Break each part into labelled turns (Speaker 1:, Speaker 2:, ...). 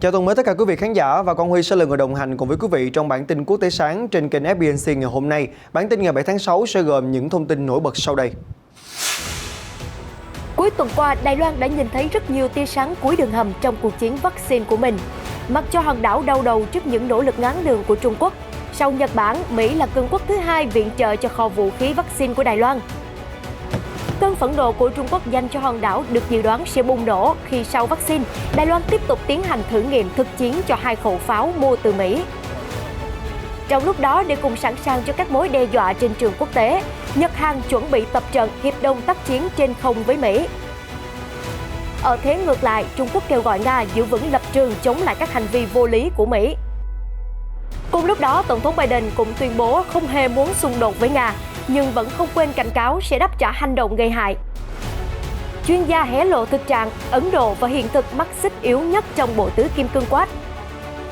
Speaker 1: Chào tuần mới tất cả quý vị khán giả, và Quang Huy sẽ là người đồng hành cùng với quý vị trong bản tin quốc tế sáng trên kênh FBNC ngày hôm nay. Bản tin ngày 7 tháng 6 sẽ gồm những thông tin nổi bật sau đây.
Speaker 2: Cuối tuần qua, Đài Loan đã nhìn thấy rất nhiều tia sáng cuối đường hầm trong cuộc chiến vaccine của mình. Mặc cho hòn đảo đau đầu trước những nỗ lực ngáng đường của Trung Quốc, sau Nhật Bản, Mỹ là cường quốc thứ hai viện trợ cho kho vũ khí vaccine của Đài Loan. Cơn phẫn nộ của Trung Quốc dành cho hòn đảo được dự đoán sẽ bùng nổ khi sau vaccine, Đài Loan tiếp tục tiến hành thử nghiệm thực chiến cho 2 khẩu pháo mua từ Mỹ. Trong lúc đó, để cùng sẵn sàng cho các mối đe dọa trên trường quốc tế, Nhật Hàn chuẩn bị tập trận hiệp đồng tác chiến trên không với Mỹ. Ở thế ngược lại, Trung Quốc kêu gọi Nga giữ vững lập trường chống lại các hành vi vô lý của Mỹ. Cùng lúc đó, Tổng thống Biden cũng tuyên bố không hề muốn xung đột với Nga, nhưng vẫn không quên cảnh cáo sẽ đáp trả hành động gây hại. Chuyên gia hé lộ thực trạng Ấn Độ và hiện thực mắc xích yếu nhất trong bộ tứ kim cương quát.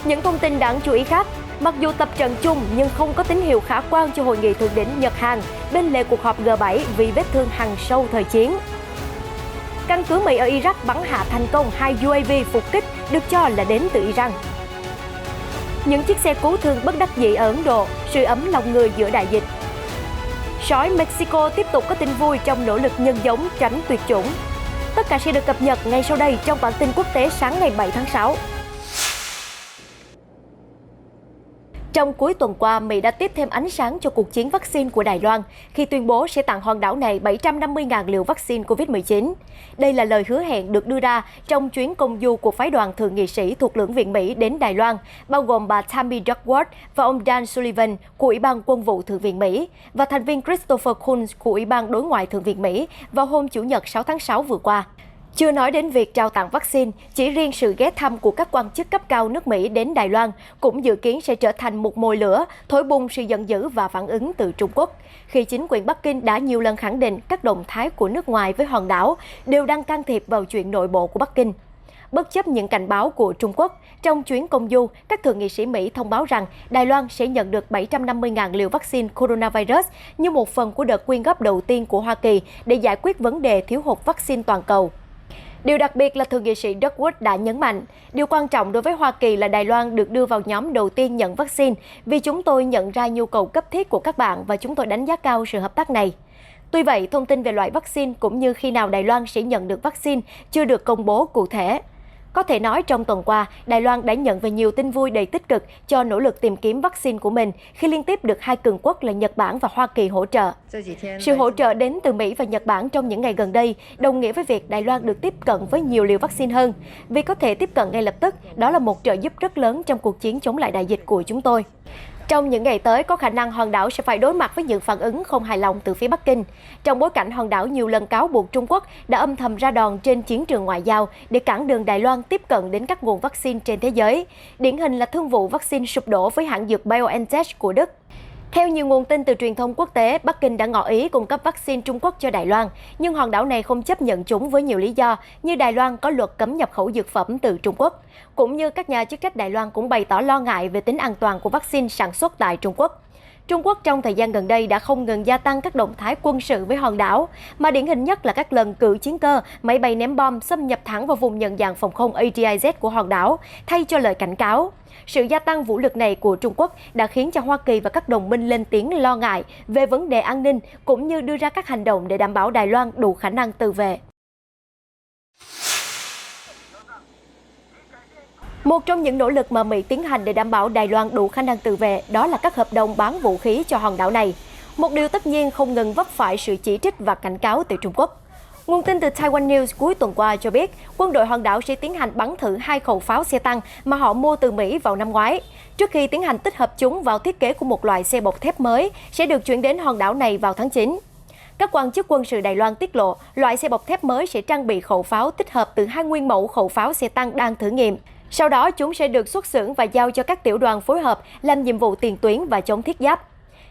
Speaker 2: Những thông tin đáng chú ý khác, mặc dù tập trận chung nhưng không có tín hiệu khả quan cho hội nghị thượng đỉnh Nhật-Hàn bên lề cuộc họp G7 vì vết thương hằn sâu thời chiến. Căn cứ Mỹ ở Iraq bắn hạ thành công 2 UAV phục kích được cho là đến từ Iran. Những chiếc xe cứu thương bất đắc dĩ ở Ấn Độ sưởi ấm lòng người giữa đại dịch. Sói Mexico tiếp tục có tin vui trong nỗ lực nhân giống tránh tuyệt chủng. Tất cả sẽ được cập nhật ngay sau đây trong bản tin quốc tế sáng ngày 7 tháng 6. Trong cuối tuần qua, Mỹ đã tiếp thêm ánh sáng cho cuộc chiến vaccine của Đài Loan khi tuyên bố sẽ tặng hòn đảo này 750.000 liều vaccine COVID-19. Đây là lời hứa hẹn được đưa ra trong chuyến công du của phái đoàn thượng nghị sĩ thuộc lưỡng viện Mỹ đến Đài Loan, bao gồm bà Tammy Duckworth và ông Dan Sullivan của Ủy ban Quân vụ Thượng viện Mỹ và thành viên Christopher Coons của Ủy ban Đối ngoại Thượng viện Mỹ vào hôm Chủ nhật 6 tháng 6 vừa qua. Chưa nói đến việc trao tặng vaccine, chỉ riêng sự ghé thăm của các quan chức cấp cao nước Mỹ đến Đài Loan cũng dự kiến sẽ trở thành một mồi lửa, thổi bùng sự giận dữ và phản ứng từ Trung Quốc, khi chính quyền Bắc Kinh đã nhiều lần khẳng định các động thái của nước ngoài với hòn đảo đều đang can thiệp vào chuyện nội bộ của Bắc Kinh. Bất chấp những cảnh báo của Trung Quốc, trong chuyến công du, các thượng nghị sĩ Mỹ thông báo rằng Đài Loan sẽ nhận được 750.000 liều vaccine coronavirus như một phần của đợt quyên góp đầu tiên của Hoa Kỳ để giải quyết vấn đề thiếu hụt vaccine toàn cầu. Điều đặc biệt là thượng nghị sĩ Duckworth đã nhấn mạnh, điều quan trọng đối với Hoa Kỳ là Đài Loan được đưa vào nhóm đầu tiên nhận vaccine vì chúng tôi nhận ra nhu cầu cấp thiết của các bạn và chúng tôi đánh giá cao sự hợp tác này. Tuy vậy, thông tin về loại vaccine cũng như khi nào Đài Loan sẽ nhận được vaccine chưa được công bố cụ thể. Có thể nói trong tuần qua, Đài Loan đã nhận về nhiều tin vui đầy tích cực cho nỗ lực tìm kiếm vaccine của mình khi liên tiếp được 2 cường quốc là Nhật Bản và Hoa Kỳ hỗ trợ. Sự hỗ trợ đến từ Mỹ và Nhật Bản trong những ngày gần đây đồng nghĩa với việc Đài Loan được tiếp cận với nhiều liều vaccine hơn. Vì có thể tiếp cận ngay lập tức, đó là một trợ giúp rất lớn trong cuộc chiến chống lại đại dịch của chúng tôi. Trong những ngày tới, có khả năng hòn đảo sẽ phải đối mặt với những phản ứng không hài lòng từ phía Bắc Kinh, trong bối cảnh hòn đảo nhiều lần cáo buộc Trung Quốc đã âm thầm ra đòn trên chiến trường ngoại giao để cản đường Đài Loan tiếp cận đến các nguồn vaccine trên thế giới. Điển hình là thương vụ vaccine sụp đổ với hãng dược BioNTech của Đức. Theo nhiều nguồn tin từ truyền thông quốc tế, Bắc Kinh đã ngỏ ý cung cấp vaccine Trung Quốc cho Đài Loan, nhưng hòn đảo này không chấp nhận chúng với nhiều lý do, như Đài Loan có luật cấm nhập khẩu dược phẩm từ Trung Quốc. Cũng như các nhà chức trách Đài Loan cũng bày tỏ lo ngại về tính an toàn của vaccine sản xuất tại Trung Quốc. Trung Quốc trong thời gian gần đây đã không ngừng gia tăng các động thái quân sự với hòn đảo, mà điển hình nhất là các lần cử chiến cơ, máy bay ném bom xâm nhập thẳng vào vùng nhận dạng phòng không ADIZ của hòn đảo, thay cho lời cảnh cáo. Sự gia tăng vũ lực này của Trung Quốc đã khiến cho Hoa Kỳ và các đồng minh lên tiếng lo ngại về vấn đề an ninh, cũng như đưa ra các hành động để đảm bảo Đài Loan đủ khả năng tự vệ. Một trong những nỗ lực mà Mỹ tiến hành để đảm bảo Đài Loan đủ khả năng tự vệ đó là các hợp đồng bán vũ khí cho hòn đảo này. Một điều tất nhiên không ngừng vấp phải sự chỉ trích và cảnh cáo từ Trung Quốc. Nguồn tin từ Taiwan News cuối tuần qua cho biết quân đội hòn đảo sẽ tiến hành bắn thử 2 khẩu pháo xe tăng mà họ mua từ Mỹ vào năm ngoái, trước khi tiến hành tích hợp chúng vào thiết kế của một loại xe bọc thép mới sẽ được chuyển đến hòn đảo này vào tháng 9. Các quan chức quân sự Đài Loan tiết lộ loại xe bọc thép mới sẽ trang bị khẩu pháo tích hợp từ 2 nguyên mẫu khẩu pháo xe tăng đang thử nghiệm. Sau đó, chúng sẽ được xuất xưởng và giao cho các tiểu đoàn phối hợp làm nhiệm vụ tiền tuyến và chống thiết giáp.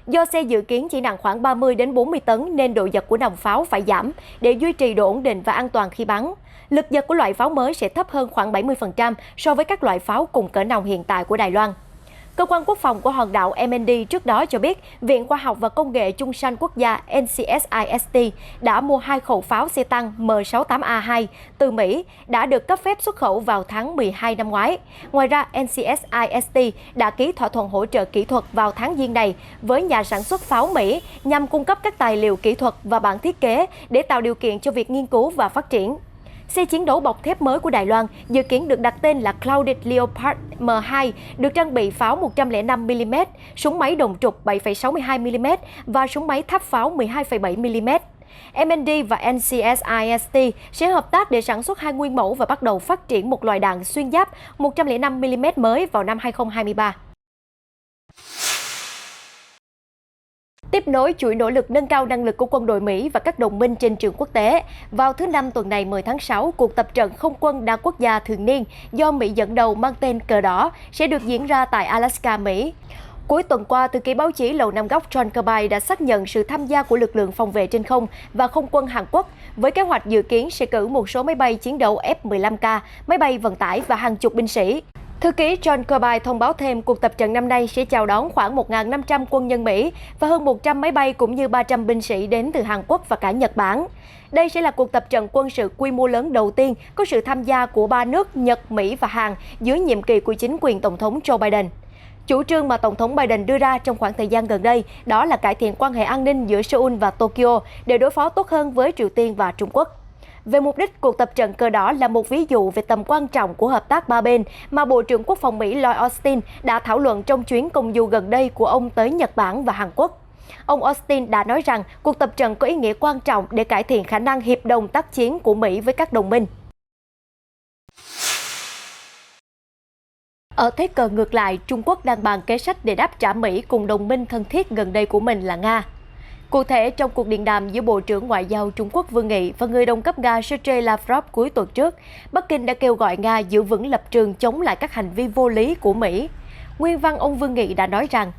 Speaker 2: Do xe dự kiến chỉ nặng khoảng 30 đến 40 tấn nên độ giật của nòng pháo phải giảm để duy trì độ ổn định và an toàn khi bắn. Lực giật của loại pháo mới sẽ thấp hơn khoảng 70% so với các loại pháo cùng cỡ nòng hiện tại của Đài Loan. Cơ quan quốc phòng của hòn đảo MND trước đó cho biết Viện Khoa học và Công nghệ Chung Sanh Quốc gia NCSIST đã mua 2 khẩu pháo xe tăng M68A2 từ Mỹ đã được cấp phép xuất khẩu vào tháng 12 năm ngoái. Ngoài ra, NCSIST đã ký thỏa thuận hỗ trợ kỹ thuật vào tháng Giêng này với nhà sản xuất pháo Mỹ nhằm cung cấp các tài liệu kỹ thuật và bản thiết kế để tạo điều kiện cho việc nghiên cứu và phát triển. Xe chiến đấu bọc thép mới của Đài Loan dự kiến được đặt tên là Clouded Leopard M2, được trang bị pháo 105mm, súng máy đồng trục 7,62mm và súng máy tháp pháo 12,7mm. MND và NCSIST sẽ hợp tác để sản xuất 2 nguyên mẫu và bắt đầu phát triển một loại đạn xuyên giáp 105mm mới vào năm 2023. Tiếp nối chuỗi nỗ lực nâng cao năng lực của quân đội Mỹ và các đồng minh trên trường quốc tế, vào thứ Năm tuần này 10 tháng 6, cuộc tập trận không quân đa quốc gia thường niên do Mỹ dẫn đầu mang tên Cờ Đỏ sẽ được diễn ra tại Alaska, Mỹ. Cuối tuần qua, thư ký báo chí Lầu Năm Góc John Kirby đã xác nhận sự tham gia của lực lượng phòng vệ trên không và không quân Hàn Quốc, với kế hoạch dự kiến sẽ cử một số máy bay chiến đấu F-15K, máy bay vận tải và hàng chục binh sĩ. Thư ký John Kirby thông báo thêm cuộc tập trận năm nay sẽ chào đón khoảng 1.500 quân nhân Mỹ và hơn 100 máy bay cũng như 300 binh sĩ đến từ Hàn Quốc và cả Nhật Bản. Đây sẽ là cuộc tập trận quân sự quy mô lớn đầu tiên có sự tham gia của 3 nước Nhật, Mỹ và Hàn dưới nhiệm kỳ của chính quyền Tổng thống Joe Biden. Chủ trương mà Tổng thống Biden đưa ra trong khoảng thời gian gần đây đó là cải thiện quan hệ an ninh giữa Seoul và Tokyo để đối phó tốt hơn với Triều Tiên và Trung Quốc. Về mục đích, cuộc tập trận Cờ Đỏ là một ví dụ về tầm quan trọng của hợp tác ba bên mà Bộ trưởng Quốc phòng Mỹ Lloyd Austin đã thảo luận trong chuyến công du gần đây của ông tới Nhật Bản và Hàn Quốc. Ông Austin đã nói rằng cuộc tập trận có ý nghĩa quan trọng để cải thiện khả năng hiệp đồng tác chiến của Mỹ với các đồng minh. Ở thế cờ ngược lại, Trung Quốc đang bàn kế sách để đáp trả Mỹ cùng đồng minh thân thiết gần đây của mình là Nga. Cụ thể, trong cuộc điện đàm giữa Bộ trưởng Ngoại giao Trung Quốc Vương Nghị và người đồng cấp Nga Sergei Lavrov cuối tuần trước, Bắc Kinh đã kêu gọi Nga giữ vững lập trường chống lại các hành vi vô lý của Mỹ. Nguyên văn ông Vương Nghị đã nói rằng,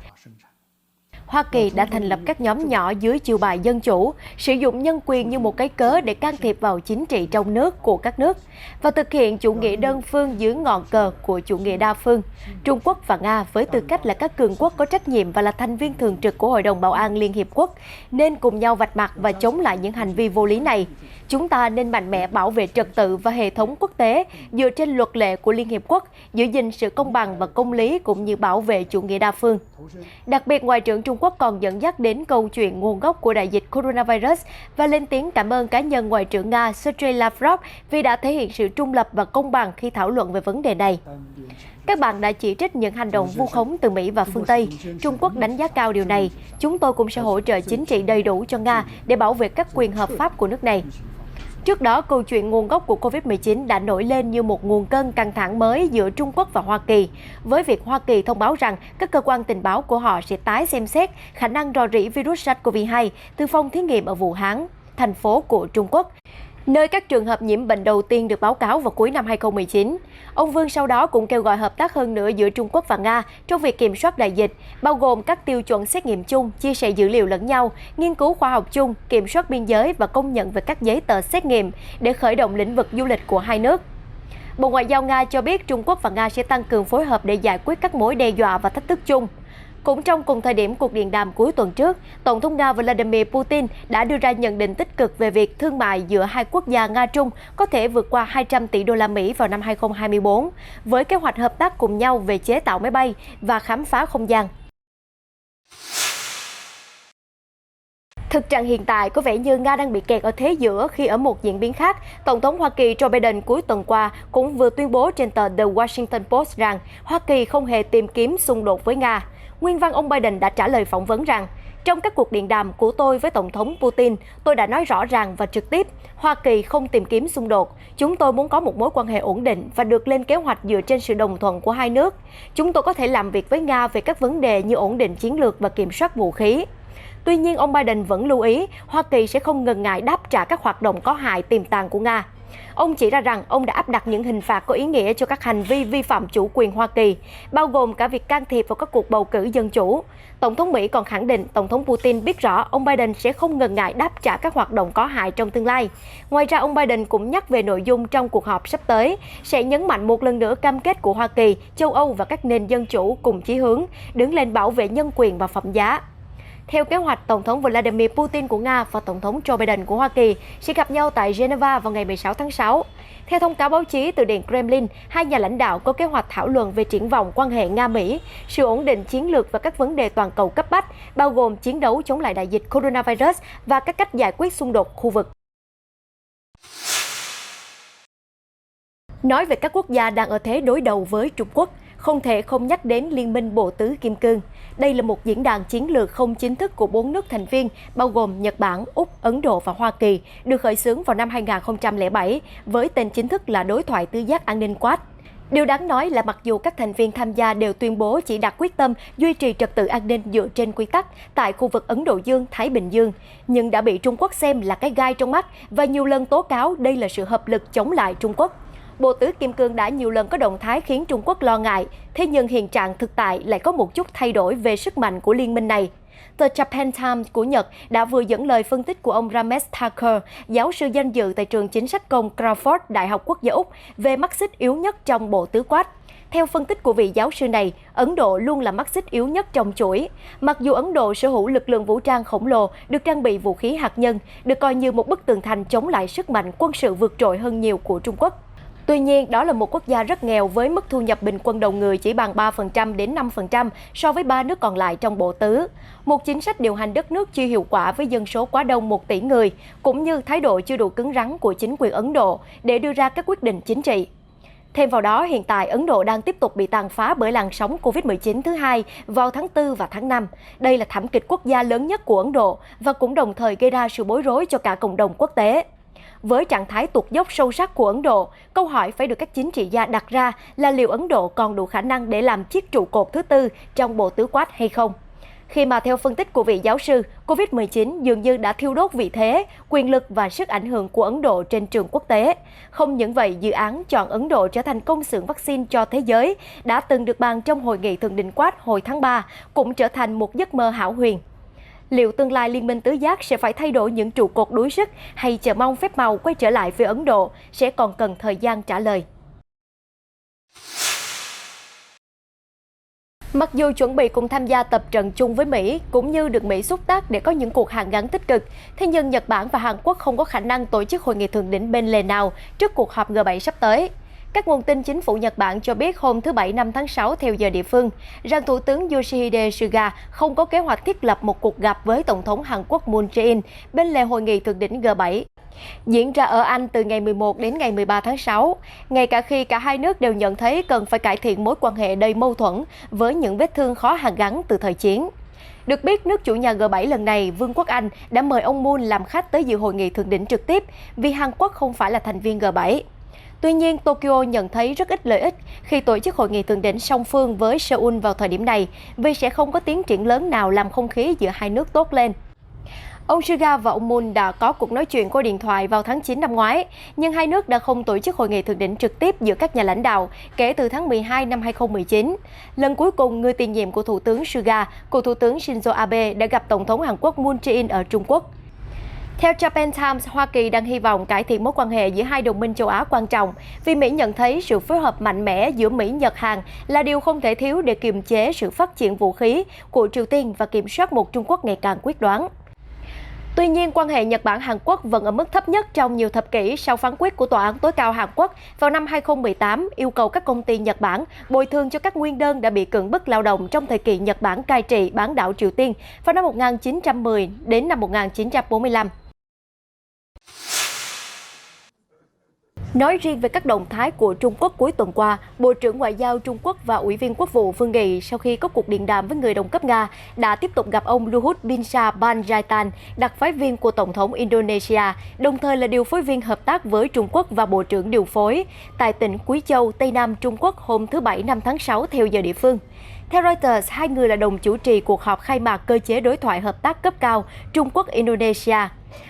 Speaker 2: Hoa Kỳ đã thành lập các nhóm nhỏ dưới chiêu bài dân chủ, sử dụng nhân quyền như một cái cớ để can thiệp vào chính trị trong nước của các nước và thực hiện chủ nghĩa đơn phương dưới ngọn cờ của chủ nghĩa đa phương. Trung Quốc và Nga với tư cách là các cường quốc có trách nhiệm và là thành viên thường trực của Hội đồng Bảo an Liên Hiệp Quốc nên cùng nhau vạch mặt và chống lại những hành vi vô lý này. Chúng ta nên mạnh mẽ bảo vệ trật tự và hệ thống quốc tế dựa trên luật lệ của Liên Hiệp Quốc, giữ gìn sự công bằng và công lý cũng như bảo vệ chủ nghĩa đa phương. Đặc biệt, Ngoại trưởng Trung Quốc còn dẫn dắt đến câu chuyện nguồn gốc của đại dịch coronavirus và lên tiếng cảm ơn cá nhân Ngoại trưởng Nga Sergei Lavrov vì đã thể hiện sự trung lập và công bằng khi thảo luận về vấn đề này. Các bạn đã chỉ trích những hành động vu khống từ Mỹ và phương Tây. Trung Quốc đánh giá cao điều này. Chúng tôi cũng sẽ hỗ trợ chính trị đầy đủ cho Nga để bảo vệ các quyền hợp pháp của nước này. Trước đó, câu chuyện nguồn gốc của Covid-19 đã nổi lên như một nguồn cơn căng thẳng mới giữa Trung Quốc và Hoa Kỳ, với việc Hoa Kỳ thông báo rằng các cơ quan tình báo của họ sẽ tái xem xét khả năng rò rỉ virus SARS-CoV-2 từ phòng thí nghiệm ở Vũ Hán, thành phố của Trung Quốc, nơi các trường hợp nhiễm bệnh đầu tiên được báo cáo vào cuối năm 2019. Ông Vương sau đó cũng kêu gọi hợp tác hơn nữa giữa Trung Quốc và Nga trong việc kiểm soát đại dịch, bao gồm các tiêu chuẩn xét nghiệm chung, chia sẻ dữ liệu lẫn nhau, nghiên cứu khoa học chung, kiểm soát biên giới và công nhận về các giấy tờ xét nghiệm để khởi động lĩnh vực du lịch của hai nước. Bộ Ngoại giao Nga cho biết Trung Quốc và Nga sẽ tăng cường phối hợp để giải quyết các mối đe dọa và thách thức chung. Cũng trong cùng thời điểm cuộc điện đàm cuối tuần trước, Tổng thống Nga Vladimir Putin đã đưa ra nhận định tích cực về việc thương mại giữa hai quốc gia Nga-Trung có thể vượt qua 200 tỷ đô la Mỹ vào năm 2024, với kế hoạch hợp tác cùng nhau về chế tạo máy bay và khám phá không gian. Thực trạng hiện tại có vẻ như Nga đang bị kẹt ở thế giữa khi ở một diễn biến khác, Tổng thống Hoa Kỳ Joe Biden cuối tuần qua cũng vừa tuyên bố trên tờ The Washington Post rằng Hoa Kỳ không hề tìm kiếm xung đột với Nga. Nguyên văn ông Biden đã trả lời phỏng vấn rằng, trong các cuộc điện đàm của tôi với Tổng thống Putin, tôi đã nói rõ ràng và trực tiếp, Hoa Kỳ không tìm kiếm xung đột. Chúng tôi muốn có một mối quan hệ ổn định và được lên kế hoạch dựa trên sự đồng thuận của hai nước. Chúng tôi có thể làm việc với Nga về các vấn đề như ổn định chiến lược và kiểm soát vũ khí. Tuy nhiên, ông Biden vẫn lưu ý Hoa Kỳ sẽ không ngần ngại đáp trả các hoạt động có hại tiềm tàng của Nga. Ông chỉ ra rằng ông đã áp đặt những hình phạt có ý nghĩa cho các hành vi vi phạm chủ quyền Hoa Kỳ, bao gồm cả việc can thiệp vào các cuộc bầu cử dân chủ. Tổng thống Mỹ còn khẳng định Tổng thống Putin biết rõ ông Biden sẽ không ngần ngại đáp trả các hoạt động có hại trong tương lai. Ngoài ra, ông Biden cũng nhắc về nội dung trong cuộc họp sắp tới, sẽ nhấn mạnh một lần nữa cam kết của Hoa Kỳ, châu Âu và các nền dân chủ cùng chí hướng, đứng lên bảo vệ nhân quyền và phẩm giá. Theo kế hoạch, Tổng thống Vladimir Putin của Nga và Tổng thống Joe Biden của Hoa Kỳ sẽ gặp nhau tại Geneva vào ngày 16 tháng 6. Theo thông cáo báo chí từ Điện Kremlin, hai nhà lãnh đạo có kế hoạch thảo luận về triển vọng quan hệ Nga-Mỹ, sự ổn định chiến lược và các vấn đề toàn cầu cấp bách, bao gồm chiến đấu chống lại đại dịch coronavirus và các cách giải quyết xung đột khu vực. Nói về các quốc gia đang ở thế đối đầu với Trung Quốc, không thể không nhắc đến Liên minh Bộ Tứ Kim Cương. Đây là một diễn đàn chiến lược không chính thức của 4 nước thành viên, bao gồm Nhật Bản, Úc, Ấn Độ và Hoa Kỳ, được khởi xướng vào năm 2007 với tên chính thức là Đối thoại Tứ giác an ninh Quad. Điều đáng nói là mặc dù các thành viên tham gia đều tuyên bố chỉ đặt quyết tâm duy trì trật tự an ninh dựa trên quy tắc tại khu vực Ấn Độ Dương-Thái Bình Dương, nhưng đã bị Trung Quốc xem là cái gai trong mắt và nhiều lần tố cáo đây là sự hợp lực chống lại Trung Quốc. Bộ Tứ Kim Cương đã nhiều lần có động thái khiến Trung Quốc lo ngại, thế nhưng hiện trạng thực tại lại có một chút thay đổi về sức mạnh của liên minh này. Tờ Japan Times của Nhật đã vừa dẫn lời phân tích của ông Ramesh Thakur, giáo sư danh dự tại trường chính sách công Crawford, Đại học Quốc gia Úc, về mắt xích yếu nhất trong Bộ Tứ Quad. Theo phân tích của vị giáo sư này, Ấn Độ luôn là mắt xích yếu nhất trong chuỗi. Mặc dù Ấn Độ sở hữu lực lượng vũ trang khổng lồ, được trang bị vũ khí hạt nhân, được coi như một bức tường thành chống lại sức mạnh quân sự vượt trội hơn nhiều của Trung Quốc. Tuy nhiên, đó là một quốc gia rất nghèo với mức thu nhập bình quân đầu người chỉ bằng 3% đến 5% so với 3 nước còn lại trong Bộ Tứ. Một chính sách điều hành đất nước chưa hiệu quả với dân số quá đông 1 tỷ người, cũng như thái độ chưa đủ cứng rắn của chính quyền Ấn Độ để đưa ra các quyết định chính trị. Thêm vào đó, hiện tại Ấn Độ đang tiếp tục bị tàn phá bởi làn sóng Covid-19 thứ hai vào tháng 4 và tháng 5. Đây là thảm kịch quốc gia lớn nhất của Ấn Độ và cũng đồng thời gây ra sự bối rối cho cả cộng đồng quốc tế. Với trạng thái tụt dốc sâu sắc của Ấn Độ, câu hỏi phải được các chính trị gia đặt ra là liệu Ấn Độ còn đủ khả năng để làm chiếc trụ cột thứ tư trong Bộ Tứ Quad hay không? Khi mà theo phân tích của vị giáo sư, Covid-19 dường như đã thiêu đốt vị thế, quyền lực và sức ảnh hưởng của Ấn Độ trên trường quốc tế. Không những vậy, dự án chọn Ấn Độ trở thành công xưởng vaccine cho thế giới đã từng được bàn trong hội nghị thượng đỉnh Quad hồi tháng 3 cũng trở thành một giấc mơ hão huyền. Liệu tương lai Liên minh Tứ giác sẽ phải thay đổi những trụ cột đuối sức hay chờ mong phép màu quay trở lại với Ấn Độ sẽ còn cần thời gian trả lời. Mặc dù chuẩn bị cùng tham gia tập trận chung với Mỹ, cũng như được Mỹ xúc tác để có những cuộc hàn gắn tích cực, thế nhưng Nhật Bản và Hàn Quốc không có khả năng tổ chức hội nghị thượng đỉnh bên lề nào trước cuộc họp G7 sắp tới. Các nguồn tin chính phủ Nhật Bản cho biết hôm thứ Bảy 5 tháng 6 theo giờ địa phương, rằng Thủ tướng Yoshihide Suga không có kế hoạch thiết lập một cuộc gặp với Tổng thống Hàn Quốc Moon Jae-in bên lề hội nghị thượng đỉnh G7. Diễn ra ở Anh từ ngày 11 đến ngày 13 tháng 6, ngay cả khi cả hai nước đều nhận thấy cần phải cải thiện mối quan hệ đầy mâu thuẫn với những vết thương khó hàn gắn từ thời chiến. Được biết, nước chủ nhà G7 lần này, Vương quốc Anh đã mời ông Moon làm khách tới dự hội nghị thượng đỉnh trực tiếp vì Hàn Quốc không phải là thành viên G7. Tuy nhiên, Tokyo nhận thấy rất ít lợi ích khi tổ chức hội nghị thượng đỉnh song phương với Seoul vào thời điểm này vì sẽ không có tiến triển lớn nào làm không khí giữa hai nước tốt lên. Ông Suga và ông Moon đã có cuộc nói chuyện qua điện thoại vào tháng 9 năm ngoái, nhưng hai nước đã không tổ chức hội nghị thượng đỉnh trực tiếp giữa các nhà lãnh đạo kể từ tháng 12 năm 2019. Lần cuối cùng, người tiền nhiệm của Thủ tướng Suga, của Thủ tướng Shinzo Abe đã gặp Tổng thống Hàn Quốc Moon Jae-in ở Trung Quốc. Theo Japan Times, Hoa Kỳ đang hy vọng cải thiện mối quan hệ giữa hai đồng minh châu Á quan trọng vì Mỹ nhận thấy sự phối hợp mạnh mẽ giữa Mỹ, Nhật, Hàn là điều không thể thiếu để kiềm chế sự phát triển vũ khí của Triều Tiên và kiểm soát một Trung Quốc ngày càng quyết đoán. Tuy nhiên, quan hệ Nhật Bản-Hàn Quốc vẫn ở mức thấp nhất trong nhiều thập kỷ sau phán quyết của Tòa án tối cao Hàn Quốc vào năm 2018 yêu cầu các công ty Nhật Bản bồi thường cho các nguyên đơn đã bị cưỡng bức lao động trong thời kỳ Nhật Bản cai trị bán đảo Triều Tiên vào năm 1910 đến năm 1945. Nói riêng về các động thái của Trung Quốc cuối tuần qua, Bộ trưởng Ngoại giao Trung Quốc và Ủy viên Quốc vụ Vương Nghị sau khi có cuộc điện đàm với người đồng cấp Nga đã tiếp tục gặp ông Luhut Binsar Panjaitan, đặc phái viên của Tổng thống Indonesia, đồng thời là điều phối viên hợp tác với Trung Quốc và Bộ trưởng điều phối tại tỉnh Quý Châu, Tây Nam Trung Quốc hôm thứ Bảy 5 tháng 6 theo giờ địa phương. Theo Reuters, hai người là đồng chủ trì cuộc họp khai mạc cơ chế đối thoại hợp tác cấp cao Trung Quốc-Indonesia.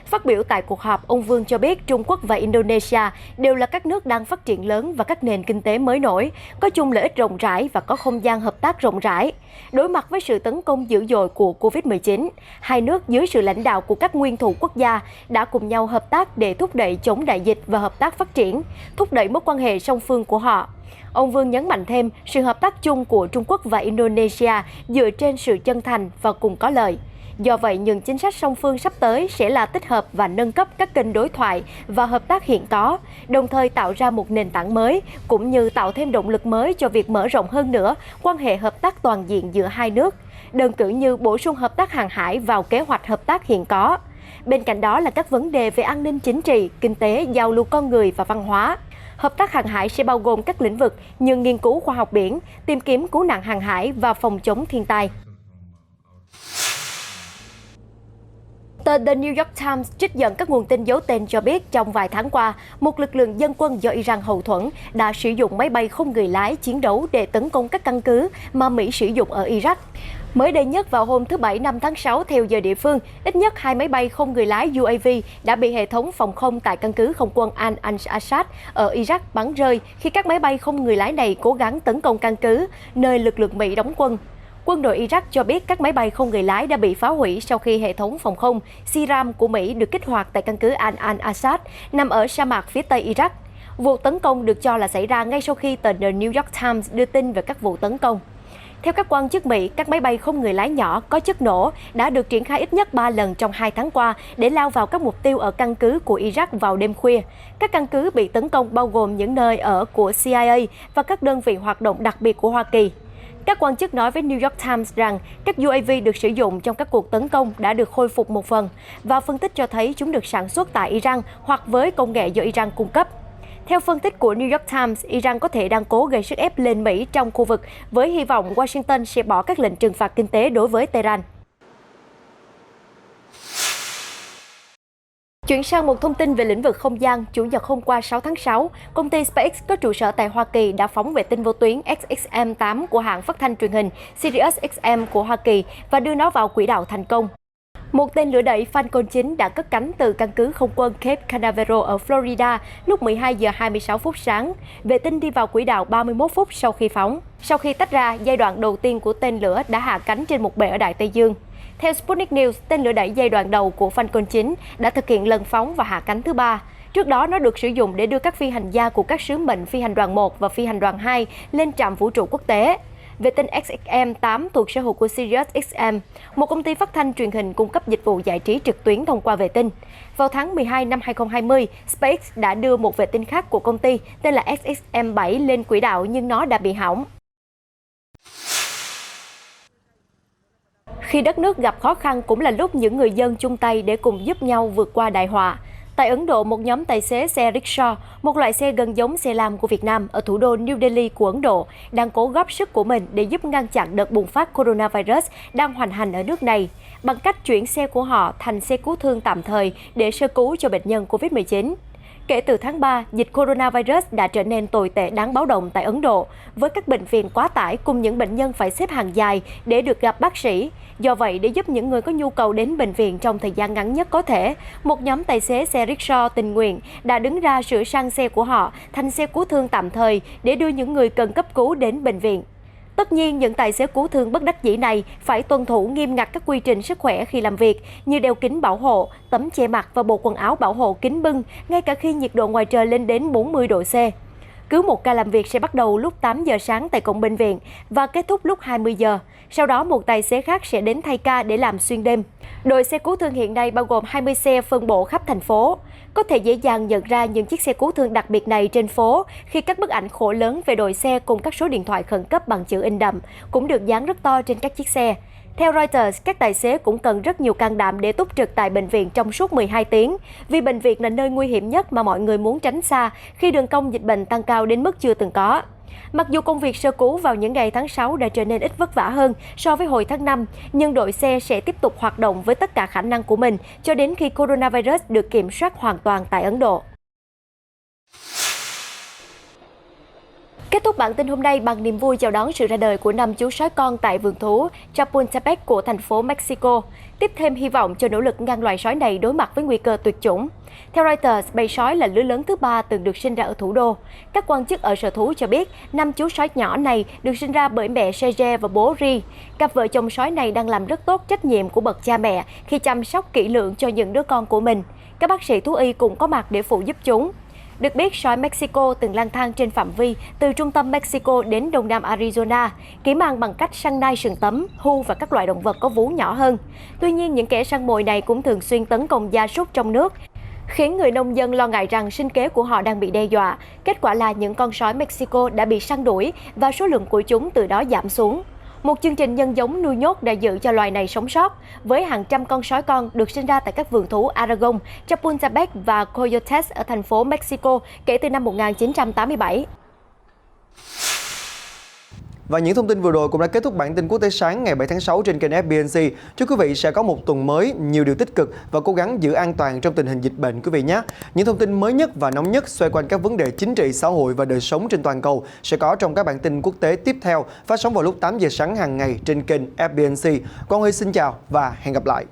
Speaker 2: Phát biểu tại cuộc họp, ông Vương cho biết Trung Quốc và Indonesia đều là các nước đang phát triển lớn và các nền kinh tế mới nổi, có chung lợi ích rộng rãi và có không gian hợp tác rộng rãi. Đối mặt với sự tấn công dữ dội của Covid-19, hai nước dưới sự lãnh đạo của các nguyên thủ quốc gia đã cùng nhau hợp tác để thúc đẩy chống đại dịch và hợp tác phát triển, thúc đẩy mối quan hệ song phương của họ. Ông Vương nhấn mạnh thêm sự hợp tác chung của Trung Quốc và Indonesia dựa trên sự chân thành và cùng có lợi. Do vậy, những chính sách song phương sắp tới sẽ là tích hợp và nâng cấp các kênh đối thoại và hợp tác hiện có, đồng thời tạo ra một nền tảng mới, cũng như tạo thêm động lực mới cho việc mở rộng hơn nữa quan hệ hợp tác toàn diện giữa hai nước, đơn cử như bổ sung hợp tác hàng hải vào kế hoạch hợp tác hiện có. Bên cạnh đó là các vấn đề về an ninh chính trị, kinh tế, giao lưu con người và văn hóa. Hợp tác hàng hải sẽ bao gồm các lĩnh vực như nghiên cứu khoa học biển, tìm kiếm cứu nạn hàng hải và phòng chống thiên tai. Tờ The New York Times trích dẫn các nguồn tin giấu tên cho biết trong vài tháng qua, một lực lượng dân quân do Iran hậu thuẫn đã sử dụng máy bay không người lái chiến đấu để tấn công các căn cứ mà Mỹ sử dụng ở Iraq. Mới đây nhất vào hôm thứ Bảy 5 tháng 6 theo giờ địa phương, ít nhất 2 máy bay không người lái UAV đã bị hệ thống phòng không tại căn cứ không quân Al-Assad ở Iraq bắn rơi khi các máy bay không người lái này cố gắng tấn công căn cứ, nơi lực lượng Mỹ đóng quân. Quân đội Iraq cho biết các máy bay không người lái đã bị phá hủy sau khi hệ thống phòng không SIRAM của Mỹ được kích hoạt tại căn cứ Al-Assad nằm ở sa mạc phía tây Iraq. Vụ tấn công được cho là xảy ra ngay sau khi tờ The New York Times đưa tin về các vụ tấn công. Theo các quan chức Mỹ, các máy bay không người lái nhỏ có chất nổ đã được triển khai ít nhất 3 lần trong 2 tháng qua để lao vào các mục tiêu ở căn cứ của Iraq vào đêm khuya. Các căn cứ bị tấn công bao gồm những nơi ở của CIA và các đơn vị hoạt động đặc biệt của Hoa Kỳ. Các quan chức nói với New York Times rằng các UAV được sử dụng trong các cuộc tấn công đã được khôi phục một phần và phân tích cho thấy chúng được sản xuất tại Iran hoặc với công nghệ do Iran cung cấp. Theo phân tích của New York Times, Iran có thể đang cố gây sức ép lên Mỹ trong khu vực với hy vọng Washington sẽ bỏ các lệnh trừng phạt kinh tế đối với Tehran. Chuyển sang một thông tin về lĩnh vực không gian, Chủ nhật hôm qua 6 tháng 6, công ty SpaceX có trụ sở tại Hoa Kỳ đã phóng vệ tinh vô tuyến SXM-8 của hãng phát thanh truyền hình SiriusXM của Hoa Kỳ và đưa nó vào quỹ đạo thành công. Một tên lửa đẩy Falcon 9 đã cất cánh từ căn cứ không quân Cape Canaveral ở Florida lúc 12 giờ 26 phút sáng. Vệ tinh đi vào quỹ đạo 31 phút sau khi phóng. Sau khi tách ra, giai đoạn đầu tiên của tên lửa đã hạ cánh trên một bệ ở Đại Tây Dương. Theo Sputnik News, tên lửa đẩy giai đoạn đầu của Falcon 9 đã thực hiện lần phóng và hạ cánh thứ 3. Trước đó, nó được sử dụng để đưa các phi hành gia của các sứ mệnh Phi hành đoàn 1 và Phi hành đoàn 2 lên trạm vũ trụ quốc tế. Vệ tinh SXM-8 thuộc sở hữu của SiriusXM, một công ty phát thanh truyền hình cung cấp dịch vụ giải trí trực tuyến thông qua vệ tinh. Vào tháng 12 năm 2020, SpaceX đã đưa một vệ tinh khác của công ty tên là SXM-7 lên quỹ đạo nhưng nó đã bị hỏng. Khi đất nước gặp khó khăn cũng là lúc những người dân chung tay để cùng giúp nhau vượt qua đại họa. Tại Ấn Độ, một nhóm tài xế xe rickshaw, một loại xe gần giống xe lam của Việt Nam ở thủ đô New Delhi của Ấn Độ, đang cố góp sức của mình để giúp ngăn chặn đợt bùng phát coronavirus đang hoành hành ở nước này, bằng cách chuyển xe của họ thành xe cứu thương tạm thời để sơ cứu cho bệnh nhân Covid-19. Kể từ tháng 3, dịch coronavirus đã trở nên tồi tệ đáng báo động tại Ấn Độ, với các bệnh viện quá tải cùng những bệnh nhân phải xếp hàng dài để được gặp bác sĩ. Do vậy, để giúp những người có nhu cầu đến bệnh viện trong thời gian ngắn nhất có thể, một nhóm tài xế xe rickshaw tình nguyện đã đứng ra sửa sang xe của họ thành xe cứu thương tạm thời để đưa những người cần cấp cứu đến bệnh viện. Tất nhiên, những tài xế cứu thương bất đắc dĩ này phải tuân thủ nghiêm ngặt các quy trình sức khỏe khi làm việc như đeo kính bảo hộ, tấm che mặt và bộ quần áo bảo hộ kín bưng, ngay cả khi nhiệt độ ngoài trời lên đến 40 độ C. Cứ một ca làm việc sẽ bắt đầu lúc 8 giờ sáng tại cổng bệnh viện và kết thúc lúc 20 giờ. Sau đó, một tài xế khác sẽ đến thay ca để làm xuyên đêm. Đội xe cứu thương hiện nay bao gồm 20 xe phân bổ khắp thành phố. Có thể dễ dàng nhận ra những chiếc xe cứu thương đặc biệt này trên phố khi các bức ảnh khổ lớn về đội xe cùng các số điện thoại khẩn cấp bằng chữ in đậm cũng được dán rất to trên các chiếc xe. Theo Reuters, các tài xế cũng cần rất nhiều can đảm để túc trực tại bệnh viện trong suốt 12 tiếng, vì bệnh viện là nơi nguy hiểm nhất mà mọi người muốn tránh xa khi đường cong dịch bệnh tăng cao đến mức chưa từng có. Mặc dù công việc sơ cứu vào những ngày tháng 6 đã trở nên ít vất vả hơn so với hồi tháng 5, nhưng đội xe sẽ tiếp tục hoạt động với tất cả khả năng của mình cho đến khi coronavirus được kiểm soát hoàn toàn tại Ấn Độ. Kết thúc bản tin hôm nay bằng niềm vui chào đón sự ra đời của 5 chú sói con tại vườn thú Chapultepec của thành phố Mexico, tiếp thêm hy vọng cho nỗ lực ngăn loài sói này đối mặt với nguy cơ tuyệt chủng. Theo Reuters, bầy sói là lứa lớn thứ 3 từng được sinh ra ở thủ đô. Các quan chức ở sở thú cho biết 5 chú sói nhỏ này được sinh ra bởi mẹ Serge và bố Ri. Cặp vợ chồng sói này đang làm rất tốt trách nhiệm của bậc cha mẹ khi chăm sóc kỹ lưỡng cho những đứa con của mình. Các bác sĩ thú y cũng có mặt để phụ giúp chúng. Được biết, sói Mexico từng lang thang trên phạm vi từ trung tâm Mexico đến đông nam Arizona, kiếm ăn bằng cách săn nai sừng tấm, hươu và các loại động vật có vú nhỏ hơn. Tuy nhiên, những kẻ săn mồi này cũng thường xuyên tấn công gia súc trong nước, khiến người nông dân lo ngại rằng sinh kế của họ đang bị đe dọa. Kết quả là những con sói Mexico đã bị săn đuổi và số lượng của chúng từ đó giảm xuống. Một chương trình nhân giống nuôi nhốt đã giữ cho loài này sống sót, với hàng trăm con sói con được sinh ra tại các vườn thú Aragon, Chapultepec và Coyotes ở thành phố Mexico kể từ năm 1987.
Speaker 1: Và những thông tin vừa rồi cũng đã kết thúc bản tin quốc tế sáng ngày 7 tháng 6 trên kênh FBNC. Chúc quý vị sẽ có một tuần mới, nhiều điều tích cực và cố gắng giữ an toàn trong tình hình dịch bệnh quý vị nhé. Những thông tin mới nhất và nóng nhất xoay quanh các vấn đề chính trị, xã hội và đời sống trên toàn cầu sẽ có trong các bản tin quốc tế tiếp theo, phát sóng vào lúc 8 giờ sáng hàng ngày trên kênh FBNC. Quang Huy xin chào và hẹn gặp lại.